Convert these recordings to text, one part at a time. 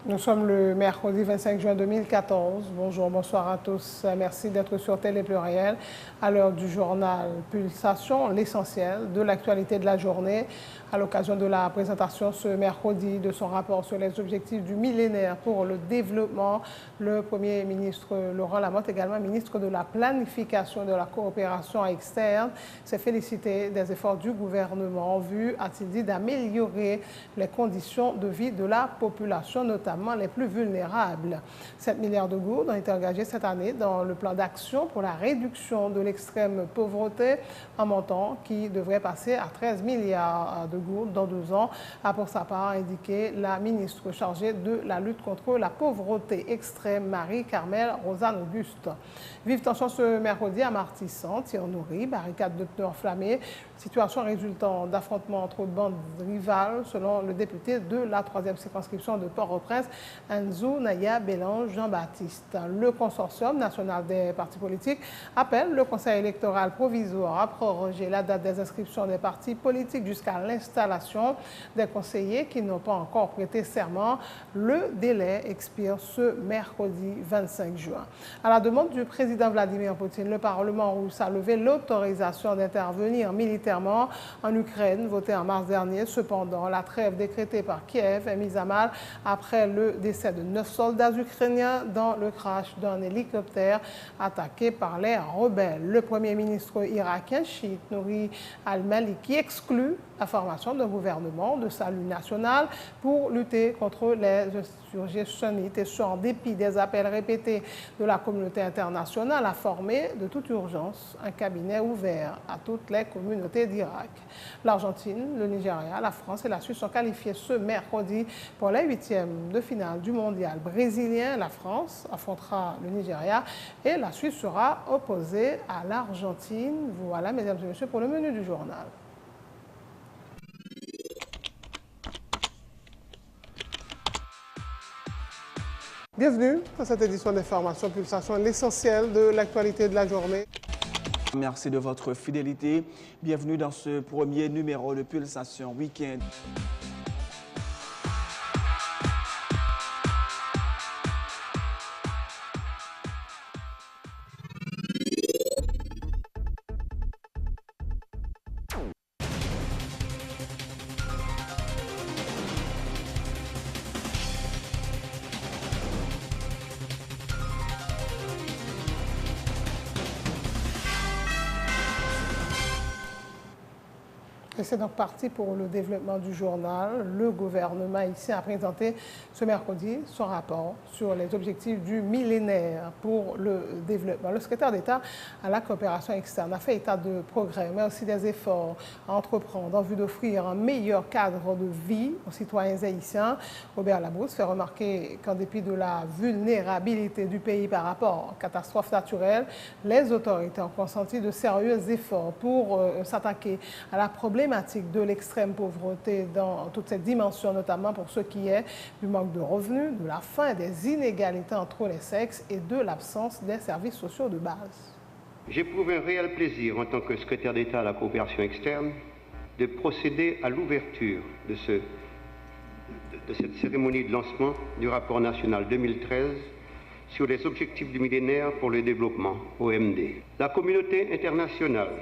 Nous sommes le mercredi 25 juin 2014. Bonjour, bonsoir à tous. Merci d'être sur Télé Pluriel à l'heure du journal Pulsation, l'essentiel de l'actualité de la journée. À l'occasion de la présentation ce mercredi de son rapport sur les objectifs du millénaire pour le développement, le Premier ministre Laurent Lamothe, également ministre de la Planification et de la Coopération externe, s'est félicité des efforts du gouvernement en vue, a-t-il dit, d'améliorer les conditions de vie de la population, notamment les plus vulnérables. 7 milliards de gourdes ont été engagés cette année dans le plan d'action pour la réduction de l'extrême pauvreté, un montant qui devrait passer à 13 milliards de gourdes dans 2 ans, a pour sa part indiqué la ministre chargée de la lutte contre la pauvreté extrême, Marie-Carmel Rosanne Auguste. Vive tension ce mercredi à Martissant, tir nourri, barricade de pneus enflammés, situation résultant d'affrontements entre bandes rivales, selon le député de la 3e circonscription de Port-au-Prince, Anzou Naya Bélange Jean-Baptiste. Le consortium national des partis politiques appelle le Conseil électoral provisoire à proroger la date des inscriptions des partis politiques jusqu'à l'installation des conseillers qui n'ont pas encore prêté serment. Le délai expire ce mercredi 25 juin. À la demande du président Vladimir Poutine, le Parlement russe a levé l'autorisation d'intervenir militairement en Ukraine, votée en mars dernier. Cependant, la trêve décrétée par Kiev est mise à mal après le décès de 9 soldats ukrainiens dans le crash d'un hélicoptère attaqué par les rebelles. Le Premier ministre irakien, chiite Nouri al-Maliki, exclut la formation d'un gouvernement de salut national pour lutter contre les insurgés sunnites, et ce, en dépit des appels répétés de la communauté internationale à former de toute urgence un cabinet ouvert à toutes les communautés d'Irak. L'Argentine, le Nigeria, la France et la Suisse sont qualifiés ce mercredi pour les 8e de finale du mondial brésilien. La France affrontera le Nigeria et la Suisse sera opposée à l'Argentine. Voilà, mesdames et messieurs, pour le menu du journal. Bienvenue à cette édition d'Information Pulsation, l'essentiel de l'actualité de la journée. Merci de votre fidélité. Bienvenue dans ce premier numéro de Pulsation Week-end. Et c'est donc parti pour le développement du journal. Le gouvernement ici a présenté ce mercredi son rapport sur les objectifs du millénaire pour le développement. Le secrétaire d'État à la coopération externe a fait état de progrès, mais aussi des efforts à entreprendre en vue d'offrir un meilleur cadre de vie aux citoyens haïtiens. Robert Labrousse fait remarquer qu'en dépit de la vulnérabilité du pays par rapport aux catastrophes naturelles, les autorités ont consenti de sérieux efforts pour s'attaquer à la problématique de l'extrême pauvreté dans toutes ses dimensions, notamment pour ce qui est du manque de revenus, de la faim et des inégalités entre les sexes et de l'absence des services sociaux de base. J'éprouve un réel plaisir en tant que secrétaire d'État à la coopération externe de procéder à l'ouverture de cette cérémonie de lancement du rapport national 2013 sur les objectifs du millénaire pour le développement, OMD. La communauté internationale,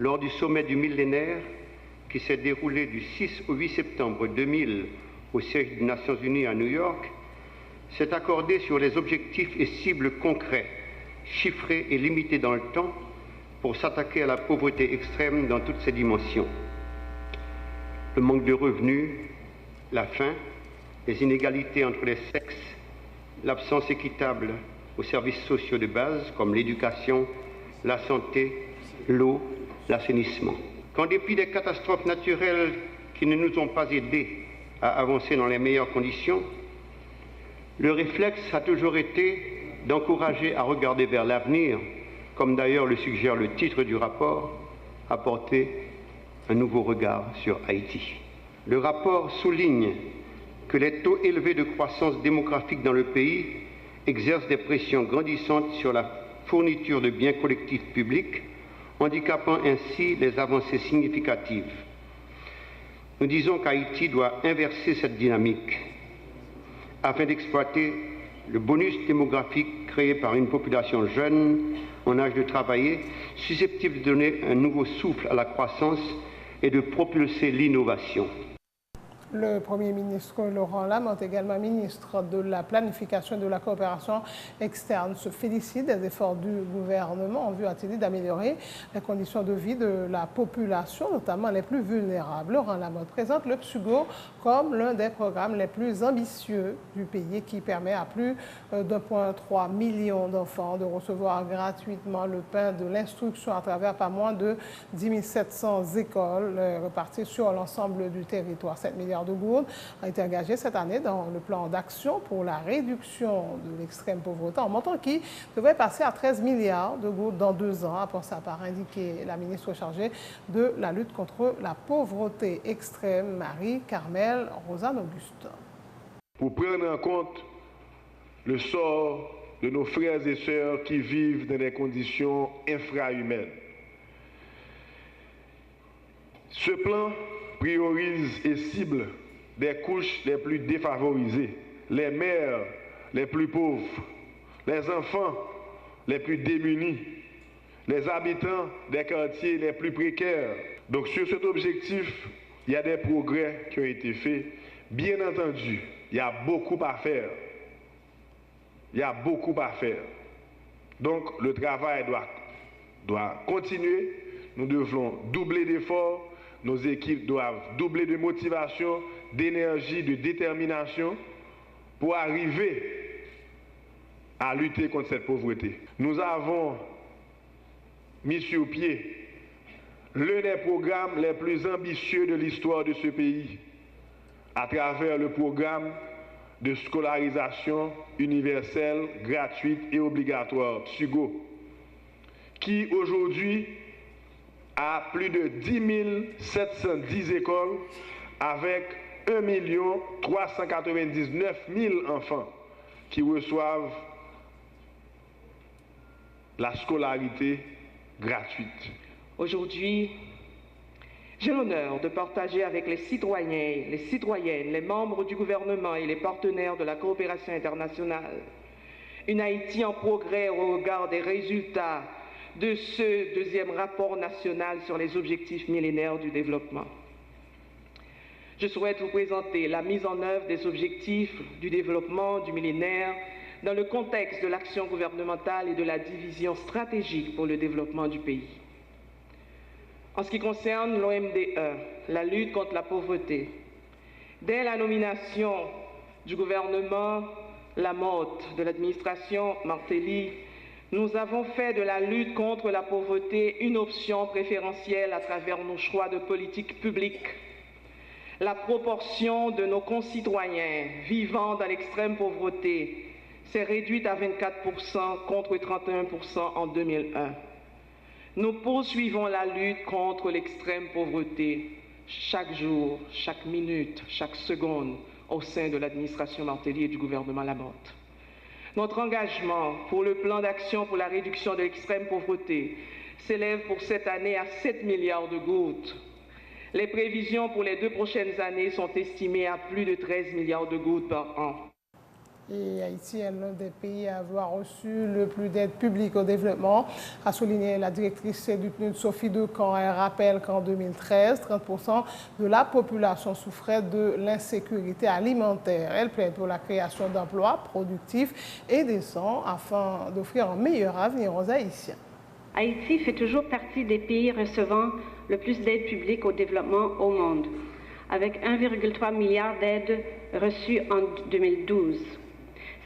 lors du sommet du millénaire qui s'est déroulé du 6 au 8 septembre 2000 au siège des Nations Unies à New York, s'est accordée sur les objectifs et cibles concrets, chiffrés et limités dans le temps pour s'attaquer à la pauvreté extrême dans toutes ses dimensions. Le manque de revenus, la faim, les inégalités entre les sexes, l'absence équitable aux services sociaux de base comme l'éducation, la santé, l'eau, l'assainissement. Qu'en dépit des catastrophes naturelles qui ne nous ont pas aidés à avancer dans les meilleures conditions, le réflexe a toujours été d'encourager à regarder vers l'avenir, comme d'ailleurs le suggère le titre du rapport, apporter un nouveau regard sur Haïti. Le rapport souligne que les taux élevés de croissance démographique dans le pays exercent des pressions grandissantes sur la fourniture de biens collectifs publics, handicapant ainsi les avancées significatives. Nous disons qu'Haïti doit inverser cette dynamique. afin d'exploiter le bonus démographique créé par une population jeune en âge de travailler, susceptible de donner un nouveau souffle à la croissance et de propulser l'innovation. Le Premier ministre Laurent Lamothe, également ministre de la Planification et de la Coopération externe, se félicite des efforts du gouvernement en vue, a-t-il dit, d'améliorer les conditions de vie de la population, notamment les plus vulnérables. Laurent Lamothe présente le PSUGO comme l'un des programmes les plus ambitieux du pays qui permet à plus d'1,3 million d'enfants de recevoir gratuitement le pain de l'instruction à travers pas moins de 10 700 écoles réparties sur l'ensemble du territoire. 7 milliards de gourdes ont été engagés cette année dans le plan d'action pour la réduction de l'extrême pauvreté, en montant qui devrait passer à 13 milliards de gourdes dans 2 ans, pour sa part indiqué la ministre chargée de la lutte contre la pauvreté extrême, Marie-Carmel Rosanne-Auguste. Pour prendre en compte le sort de nos frères et sœurs qui vivent dans des conditions infrahumaines. Ce plan priorise et cible des couches les plus défavorisées, les mères les plus pauvres, les enfants les plus démunis, les habitants des quartiers les plus précaires. Donc sur cet objectif, il y a des progrès qui ont été faits. Bien entendu, il y a beaucoup à faire. Il y a beaucoup à faire. Donc le travail doit continuer. Nous devons doubler d'efforts. Nos équipes doivent doubler de motivation, d'énergie, de détermination pour arriver à lutter contre cette pauvreté. Nous avons mis sur pied l'un des programmes les plus ambitieux de l'histoire de ce pays à travers le programme de scolarisation universelle, gratuite et obligatoire, PSUGO, qui aujourd'hui à plus de 10 710 écoles avec 1 399 000 enfants qui reçoivent la scolarité gratuite. Aujourd'hui, j'ai l'honneur de partager avec les citoyens, les citoyennes, les membres du gouvernement et les partenaires de la coopération internationale une Haïti en progrès au regard des résultats de ce deuxième rapport national sur les objectifs millénaires du développement. Je souhaite vous présenter la mise en œuvre des objectifs du développement du millénaire dans le contexte de l'action gouvernementale et de la division stratégique pour le développement du pays. En ce qui concerne l'OMDE, la lutte contre la pauvreté, dès la nomination du gouvernement Lamothe, de l'administration Martelly, nous avons fait de la lutte contre la pauvreté une option préférentielle à travers nos choix de politique publique. La proportion de nos concitoyens vivant dans l'extrême pauvreté s'est réduite à 24% contre 31% en 2001. Nous poursuivons la lutte contre l'extrême pauvreté chaque jour, chaque minute, chaque seconde au sein de l'administration Martelly et du gouvernement Lamothe. Notre engagement pour le plan d'action pour la réduction de l'extrême pauvreté s'élève pour cette année à 7 milliards de gouttes. Les prévisions pour les 2 prochaines années sont estimées à plus de 13 milliards de gouttes par an. Et Haïti est l'un des pays à avoir reçu le plus d'aide publique au développement, a souligné la directrice du PNUD, Sophie Decamp. Elle rappelle qu'en 2013, 30% de la population souffrait de l'insécurité alimentaire. Elle plaide pour la création d'emplois productifs et décents afin d'offrir un meilleur avenir aux Haïtiens. Haïti fait toujours partie des pays recevant le plus d'aide publique au développement au monde, avec 1,3 milliard d'aides reçues en 2012.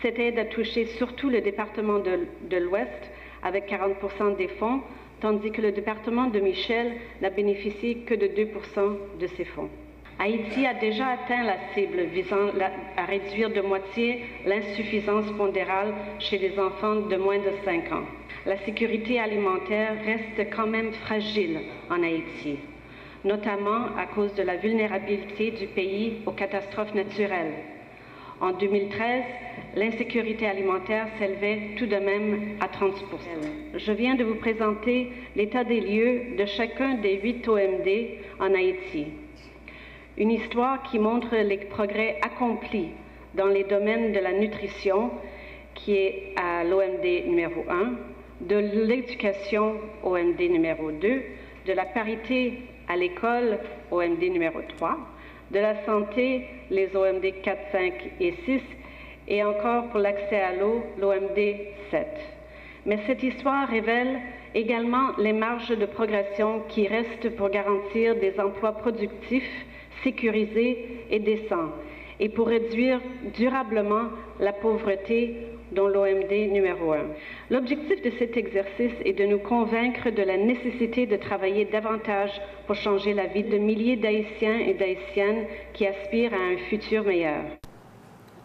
Cette aide a touché surtout le département de l'Ouest, avec 40% des fonds, tandis que le département de Michel n'a bénéficié que de 2% de ces fonds. Haïti a déjà atteint la cible visant à réduire de moitié l'insuffisance pondérale chez les enfants de moins de 5 ans. La sécurité alimentaire reste quand même fragile en Haïti, notamment à cause de la vulnérabilité du pays aux catastrophes naturelles. En 2013, l'insécurité alimentaire s'élevait tout de même à 30%. Je viens de vous présenter l'état des lieux de chacun des 8 OMD en Haïti. Une histoire qui montre les progrès accomplis dans les domaines de la nutrition, qui est à l'OMD numéro 1, de l'éducation, OMD numéro 2, de la parité à l'école, OMD numéro 3, de la santé, les OMD 4, 5 et 6, et encore pour l'accès à l'eau, l'OMD 7. Mais cette histoire révèle également les marges de progression qui restent pour garantir des emplois productifs, sécurisés et décents, et pour réduire durablement la pauvreté dont l'OMD numéro 1. L'objectif de cet exercice est de nous convaincre de la nécessité de travailler davantage pour changer la vie de milliers d'Haïtiens et d'Haïtiennes qui aspirent à un futur meilleur.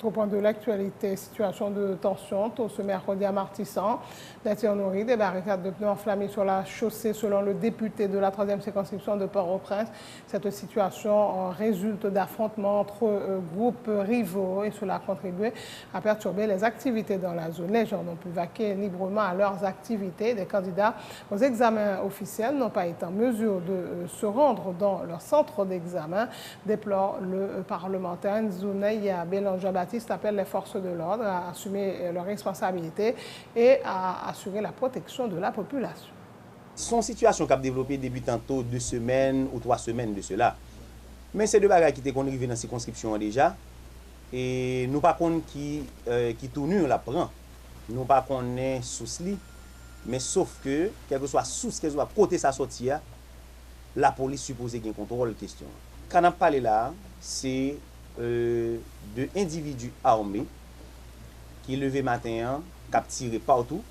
Au point de l'actualité, situation de tension tôt ce mercredi à Martissant. Des tirs nourris, des barricades de pneus enflammées sur la chaussée selon le député de la 3e circonscription de Port-au-Prince. Cette situation résulte d'affrontements entre groupes rivaux et cela a contribué à perturber les activités dans la zone. Les gens n'ont pu vaquer librement à leurs activités. Des candidats aux examens officiels n'ont pas été en mesure de se rendre dans leur centre d'examen, déplore le parlementaire Nzouneya Bélange-Baptiste. Appelle les forces de l'ordre à assumer leurs responsabilités et à assurer la protection de la population. Son situation qui a développé depuis tantôt 2 semaines ou 3 semaines de cela. Mais c'est deux bagages qui étaient arrivés dans la circonscription déjà. Et nous pas qu'on qui tourne la prend. Nous pas qu'on est sous li. Mais sauf que, quel que soit sous, quel que soit côté sa sortie, la police supposée qu'il contrôle la question. Quand on parle là, c'est de individus armés qui levé matin, qui tiré partout.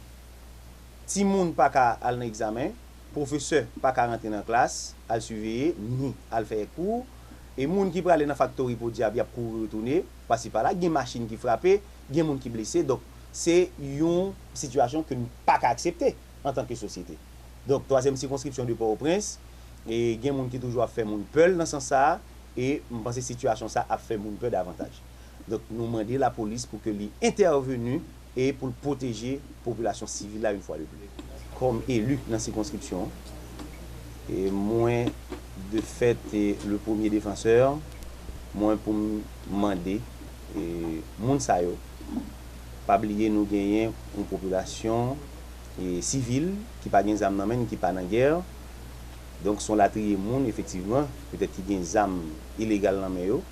Ti moun pas qu'à aller dans l'examen, professeur pas qu'à rentrer dans la classe, à surveiller ni à faire cours. Et moun qui aller dans la factory pour dire bien pour retourner, parce que par là, il y a une machine qui frappe, il y a des gens qui blessés. Donc c'est une situation que nous pas qu'à accepter en tant que société. Donc 3e circonscription de Port-au-Prince, et il y a des gens qui toujours fait mon peur dans ce sens. Et je pense que cette situation ça a fait peu davantage. Donc nous demandons la police pour que l'y intervenu et pour protéger la population civile là une fois de plus. Comme élu dans la circonscription, et moi de fait le premier défenseur, moi pour demander moun sa yo pas oublier nous gagner une population civile qui pas gen zam nan men, qui pas dans guerre. Donc son la trier moun effectivement peut-être qui gen zam illégal dans men yo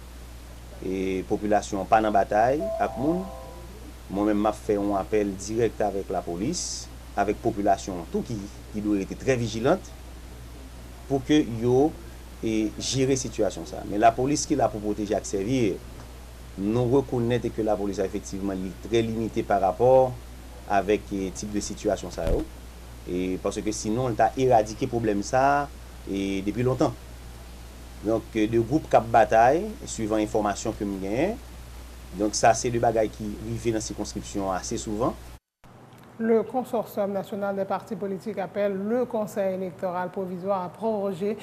et population pas dans bataille avec moun. Moi-même m'a fait un appel direct avec la police, avec population tout qui doit être très vigilante pour que yo gérer situation ça. Mais la police qui est là pour protéger et servir, nous reconnaissons que la police est effectivement très limitée par rapport avec le type de situation ça. Et parce que sinon, on a éradiqué le problème ça et depuis longtemps. Donc, de groupes qui bataille, suivant l'information que nous gagnons. Donc, ça, c'est le bagage qui arrive dans la circonscription assez souvent. Le Consortium national des partis politiques appelle le Conseil électoral provisoire à proroger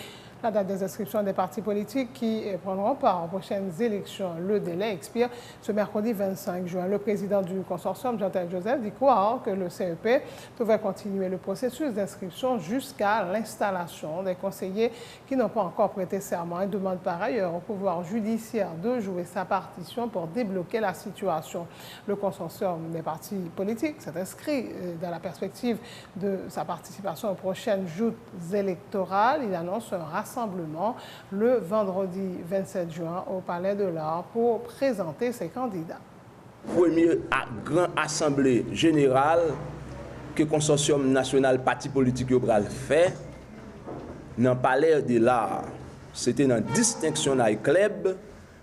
la date des inscriptions des partis politiques qui prendront part aux prochaines élections. Le délai expire ce mercredi 25 juin. Le président du consortium, Jean-Tel Joseph, dit croire que le CEP devrait continuer le processus d'inscription jusqu'à l'installation des conseillers qui n'ont pas encore prêté serment et demande par ailleurs au pouvoir judiciaire de jouer sa partition pour débloquer la situation. Le consortium des partis politiques s'est inscrit dans la perspective de sa participation aux prochaines joutes électorales. Il annonce un rassemblement le vendredi 27 juin au Palais de l'Art pour présenter ses candidats. Première grande assemblée générale que le Consortium national parti politique a fait dans le Palais de l'Art. C'était dans distinction dans le club,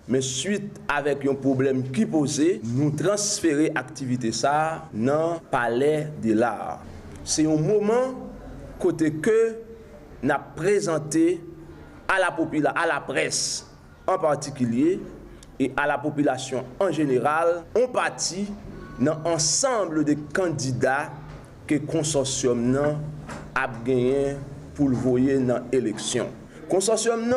mais suite avec un problème qui posait, nous transférer l'activité ça dans le Palais de l'Art. C'est un moment côté que nous avons présenté à la presse en particulier et à la population en général, on partit dans l'ensemble des candidats que le consortium a gagné pour le voyer dans l'élection. Le consortium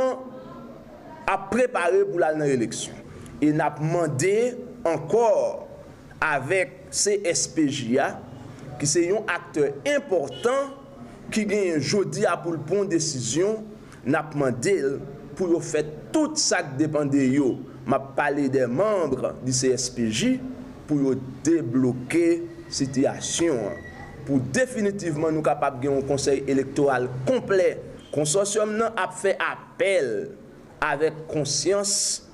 a préparé pour l'élection et n'a demandé encore avec CSPJA, qui est un acteur important qui gagne aujourd'hui pour prendre une décision. N'a demandé pour faire tout ça qui dépend de eux m'a parlé des membres du CSPJ pour débloquer la situation. Pour définitivement nous capables de gagner un conseil électoral complet. Le consortium a fait appel avec conscience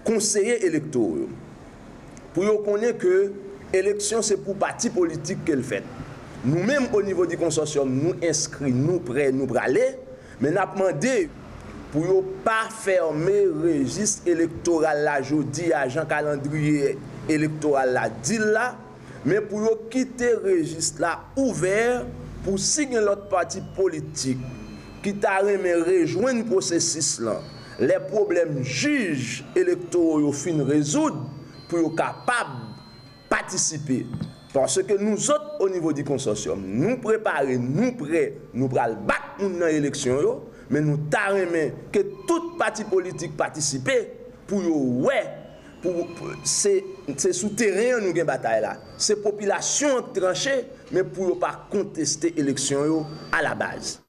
conseillers électoraux. Pour nous connaître que l'élection c'est pour parti politique qu'elle fait. Nous-mêmes au niveau du consortium, nous inscrits, nous prêts, nous aller, mais nous avons demandé pour ne pas fermer le registre électoral là, jeudi, agent calendrier électoral là, dit là, mais pour quitter le registre là ouvert pour signer l'autre parti politique qui t'a rejoindre le processus là. Les problèmes juges électoraux fin résoudre pour être capables de participer. Parce que nous autres, au niveau du consortium, nous préparons, nous prêts, nous prenons battre dans l'élection, mais nous t'arrêtons que tout parti politique participe pour c'est souterrain nous gagne bataille là. C'est population tranchée, mais pour ne pas contester l'élection à la base.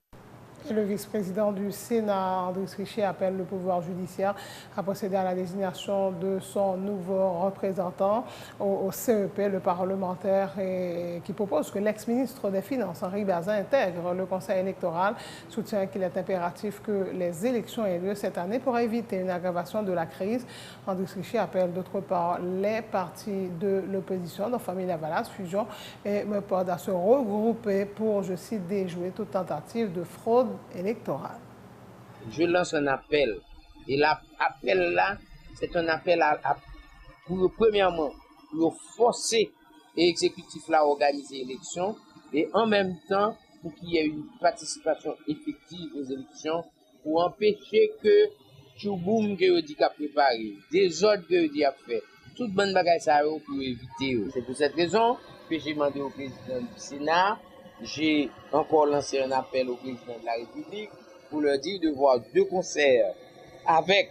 Le vice-président du Sénat, André Richer, appelle le pouvoir judiciaire à procéder à la désignation de son nouveau représentant au CEP, le parlementaire, qui propose que l'ex-ministre des Finances, Henri Bazin, intègre le conseil électoral, soutient qu'il est impératif que les élections aient lieu cette année pour éviter une aggravation de la crise. André Richer appelle d'autre part les partis de l'opposition, dont Famille Lavalas, Fusion et MEPOD, à se regrouper pour, je cite, déjouer toute tentative de fraude électorale. Je lance un appel. Et l'appel là, c'est un appel pour premièrement, pour forcer l'exécutif là à organiser l'élection et en même temps pour qu'il y ait une participation effective aux élections pour empêcher que tout boom que vous dites à préparer, des ordres que vous dites à faire, toute bonne bagaille ça pour éviter. C'est pour cette raison que j'ai demandé au président du Sénat. J'ai encore lancé un appel au président de la République pour leur dire de voir de concert avec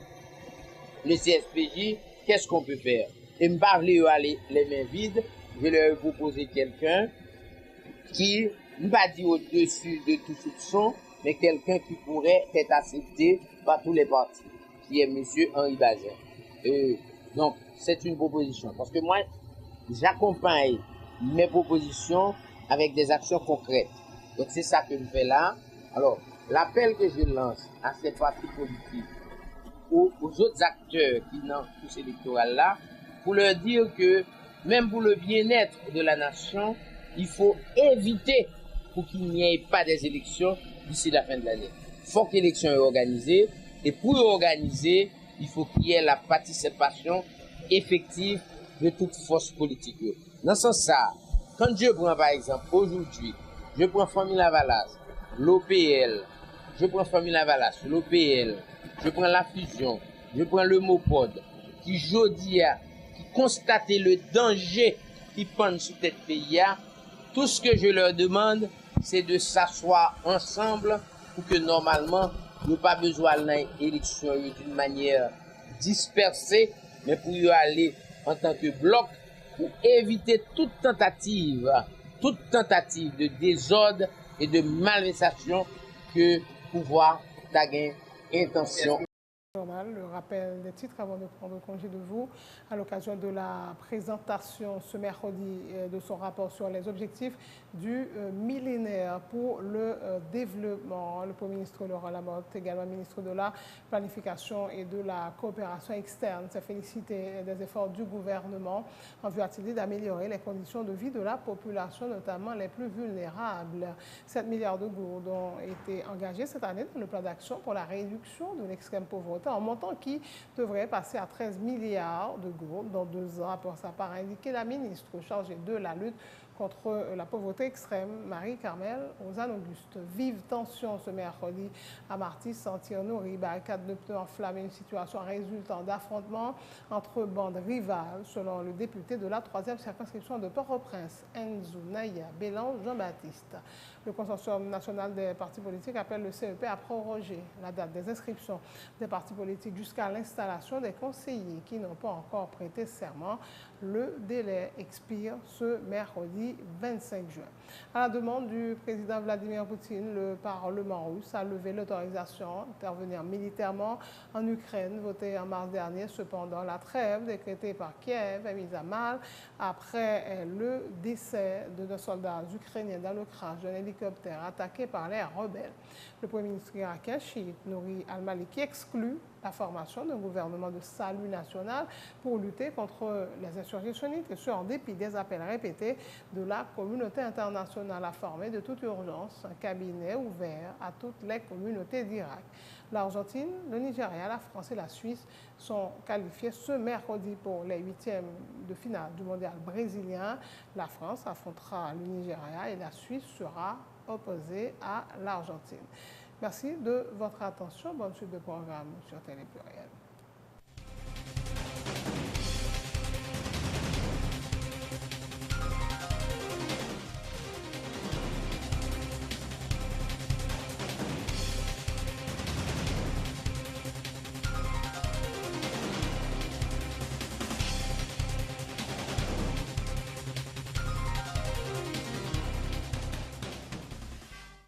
le CSPJ, qu'est-ce qu'on peut faire. Et ne pas aller les mains vides, je leur ai proposé quelqu'un qui, ne pas dire au-dessus de tout soupçon, mais quelqu'un qui pourrait être accepté par tous les partis, qui est M. Henri Bazin. Donc, c'est une proposition. Parce que moi, j'accompagne mes propositions avec des actions concrètes. Donc c'est ça que je fais là. Alors, l'appel que je lance à ces partis politiques, aux autres acteurs qui dans tout ce électoral-là, pour leur dire que même pour le bien-être de la nation, il faut éviter pour qu'il n'y ait pas des élections d'ici la fin de l'année. Il faut que l'élection soit organisée, et pour organiser, il faut qu'il y ait la participation effective de toute force politique. Dans ce sens-là, quand je prends par exemple aujourd'hui, je prends Famille Lavalas, l'OPL, je prends Famille Lavalas, l'OPL, je prends la fusion, je prends le MOPOD, qui aujourd'hui qui constate le danger qui pend sur cette pays, tout ce que je leur demande, c'est de s'asseoir ensemble pour que normalement, nous n'avons pas besoin d'aller à l'élection d'une manière dispersée, mais pour y aller en tant que bloc, pour éviter toute tentative de désordre et de malversation que pouvoir gagner intention. Le rappel des titres avant de prendre congé de vous à l'occasion de la présentation ce mercredi de son rapport sur les objectifs du millénaire pour le développement. Le Premier ministre Laurent Lamotte, également ministre de la Planification et de la Coopération externe, s'est félicité des efforts du gouvernement en vue d'améliorer les conditions de vie de la population, notamment les plus vulnérables. 7 milliards de gourdes ont été engagés cette année dans le plan d'action pour la réduction de l'extrême pauvreté, un montant qui devrait passer à 13 milliards de gourdes dans 2 ans, pour sa part, a indiqué la ministre chargée de la lutte contre la pauvreté extrême, Marie-Carmel Ozanne-Auguste. Vive tension ce mercredi à Martis, Santier-Nouri, barricade de pneus enflammés, une situation résultant d'affrontements entre bandes rivales, selon le député de la 3e circonscription de Port-au-Prince, Enzo Naya Bélan Jean-Baptiste. Le consortium national des partis politiques appelle le CEP à proroger la date des inscriptions des partis politiques jusqu'à l'installation des conseillers qui n'ont pas encore prêté serment. Le délai expire ce mercredi mardi 25 juin. À la demande du président Vladimir Poutine, le Parlement russe a levé l'autorisation d'intervenir militairement en Ukraine, votée en mars dernier. Cependant, la trêve décrétée par Kiev est mise à mal après le décès de 2 soldats ukrainiens dans le crash d'un hélicoptère attaqué par les rebelles. Le premier ministre irakien, chiite Nouri al-Maliki, exclut la formation d'un gouvernement de salut national pour lutter contre les insurrectionnistes, et ce en dépit des appels répétés de la communauté internationale à former de toute urgence un cabinet ouvert à toutes les communautés d'Irak. L'Argentine, le Nigeria, la France et la Suisse sont qualifiés ce mercredi pour les 8e de finale du mondial brésilien. La France affrontera le Nigeria et la Suisse sera opposée à l'Argentine. Merci de votre attention. Bonne suite de programme sur Télé Pluriel.